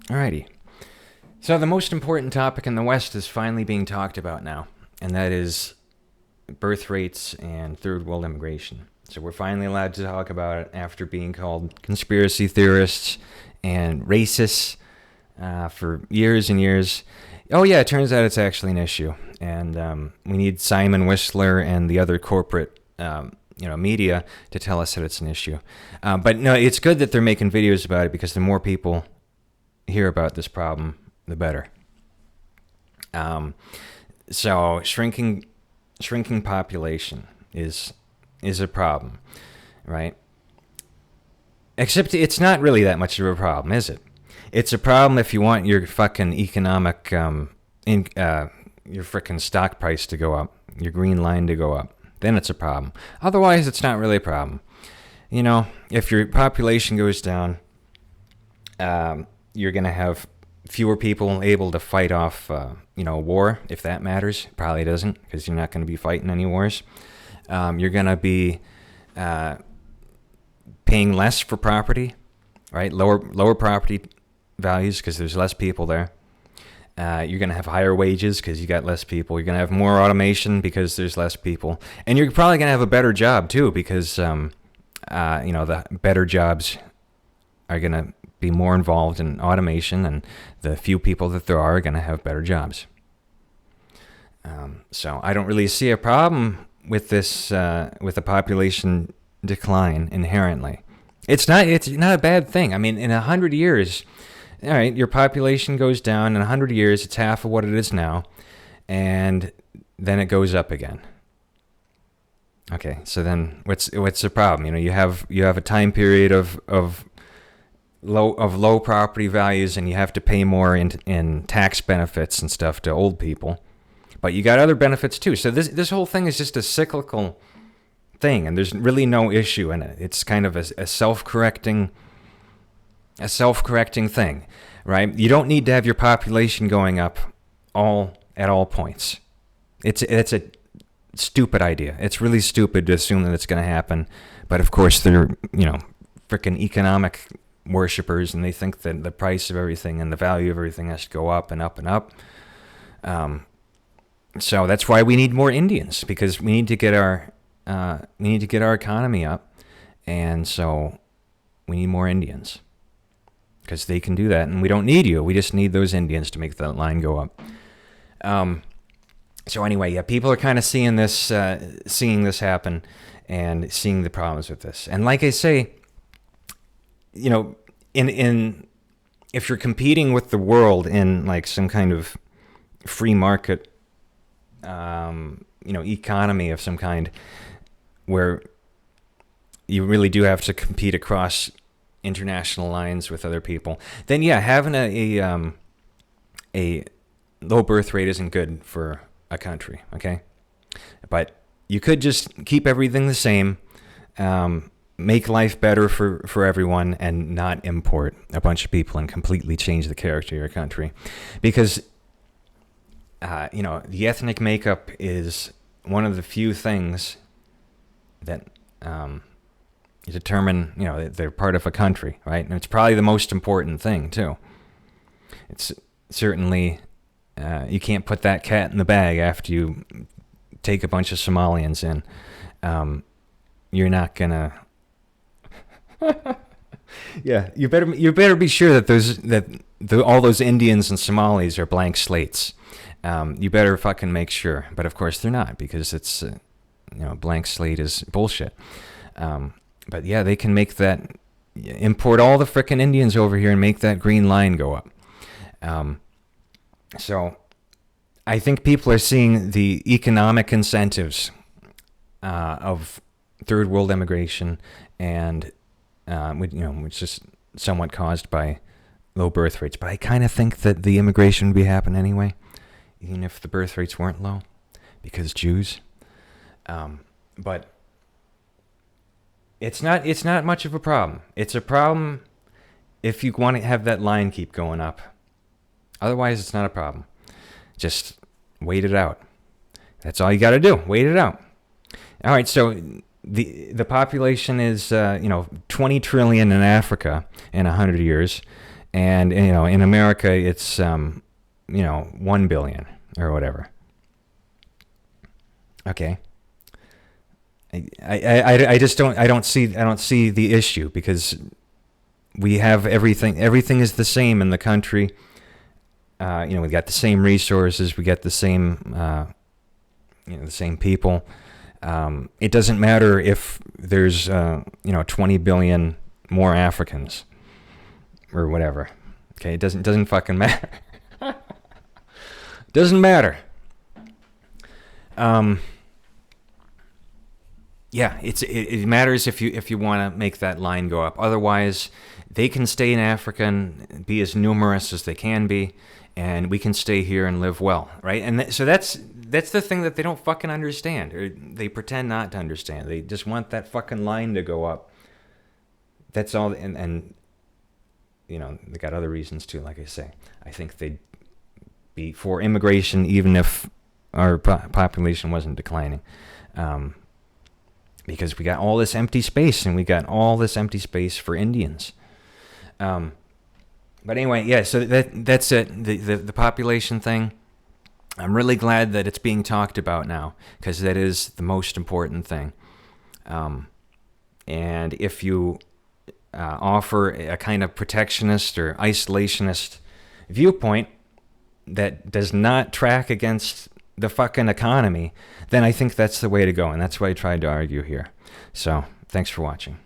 Alrighty. So the most important topic in the West is finally being talked about now, and that is birth rates and third world immigration. So we're finally allowed to talk about it after being called conspiracy theorists and racists for years and years. Oh yeah, it turns out it's actually an issue, and we need Simon Whistler and the other corporate, media to tell us that it's an issue. But no, it's good that they're making videos about it because the more people hear about this problem, the better. So shrinking population is a problem, right? Except it's not really that much of a problem, is it? It's a problem if you want your fucking economic, your frickin' stock price to go up, your green line to go up. Then it's a problem. Otherwise, it's not really a problem. You know, if your population goes down, you're gonna have fewer people able to fight off, war, if that matters. Probably doesn't, because you're not going to be fighting any wars. You're going to be paying less for property, right? Lower property values because there's less people there. You're going to have higher wages because you got less people. You're going to have more automation because there's less people. And you're probably going to have a better job, too, because, the better jobs are going to be more involved in automation, and the few people that there are going to have better jobs. So I don't really see a problem with this, with the population decline inherently. It's not a bad thing. I mean, in 100 years, all right, your population goes down. In 100 years, it's half of what it is now, and then it goes up again. Okay, so then what's the problem? You have a time period of low property values, and you have to pay more in tax benefits and stuff to old people, but you got other benefits too. So this whole thing is just a cyclical thing, and there's really no issue in it. It's kind of a self-correcting thing, right? You don't need to have your population going up at all points. It's a stupid idea. It's really stupid to assume that it's going to happen, but of course they're freaking economic worshippers, and they think that the price of everything and the value of everything has to go up and up and up. So that's why we need more Indians, because we need to get our economy up, and so we need more Indians because they can do that, and we don't need you. We just need those Indians to make that line go up. So anyway, yeah, people are kind of seeing this happen and seeing the problems with this, and like I say, in if you're competing with the world in like some kind of free market, economy of some kind, where you really do have to compete across international lines with other people, then yeah, having a low birth rate isn't good for a country. Okay, but you could just keep everything the same. Make life better for everyone, and not import a bunch of people and completely change the character of your country. Because, the ethnic makeup is one of the few things that determine, that they're part of a country, right? And it's probably the most important thing, too. It's certainly, you can't put that cat in the bag after you take a bunch of Somalians in. You're not going to... Yeah, you better be sure that all those Indians and Somalis are blank slates. You better fucking make sure. But of course they're not, because it's blank slate is bullshit. But yeah, they can import all the frickin' Indians over here and make that green line go up. So I think people are seeing the economic incentives of third world immigration, and which is somewhat caused by low birth rates. But I kind of think that the immigration would be happening anyway, even if the birth rates weren't low, because Jews. But it's not much of a problem. It's a problem if you want to have that line keep going up. Otherwise, it's not a problem. Just wait it out. That's all you got to do. Wait it out. All right, so the population is 20 trillion in Africa in 100 years, And, in America, it's, 1 billion or whatever. Okay. I just don't see the issue, because we have everything is the same in the country. We got the same resources, we got the same the same people. It doesn't matter if there's 20 billion more Africans or whatever. Okay, it doesn't fucking matter. Doesn't matter. Yeah, it matters if you want to make that line go up. Otherwise, they can stay in Africa and be as numerous as they can be, and we can stay here and live well, right? And so that's the thing that they don't fucking understand, or they pretend not to understand. They just want that fucking line to go up. That's all, and they got other reasons too. Like I say, I think they'd be for immigration even if our population wasn't declining. Because we got all this empty space, and we got all this empty space for Indians. But anyway, yeah, so that's it. The population thing, I'm really glad that it's being talked about now, because that is the most important thing. And if you offer a kind of protectionist or isolationist viewpoint that does not track against the fucking economy, then I think that's the way to go, and that's what I tried to argue here. So, thanks for watching.